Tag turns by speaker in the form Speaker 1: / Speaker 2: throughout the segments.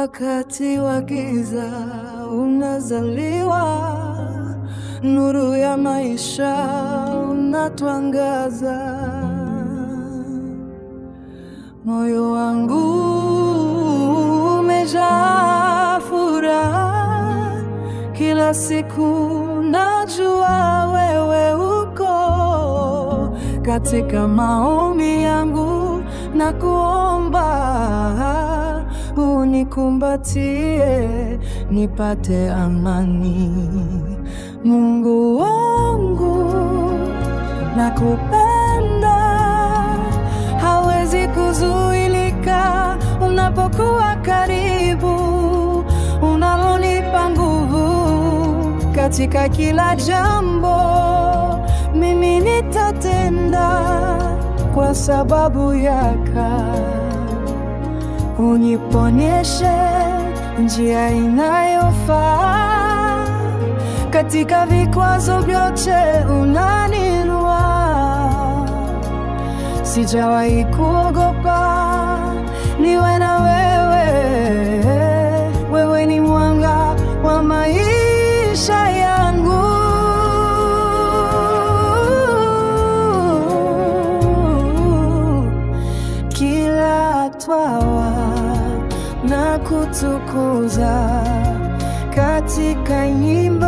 Speaker 1: Wakati wa giza unazaliwa, nuru ya maisha unatuangaza. Moyo wangu umejaa furaha, kila siku najua wewe uko. Katika maombi yangu na kuomba, unikumbatie nipate amani. Mungu wangu nakupenda, hawezi kuzuilika unapokuwa karibu. Unalonipa nguvu katika kila jambo, mimi nitatenda kwa sababu yako. Uniponyeshe njia inayofaa, katika vikwazo vyote unaninua. Sijawahi kuogopa, niwe na wewe. Wewe ni mwanga wa maisha yangu. Kila twawa na kutukuza, katika nyimbo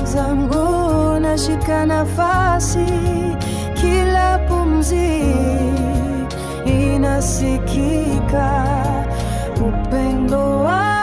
Speaker 1: zangu nashika nafasi. Kila pumzi inasikika, upendo wa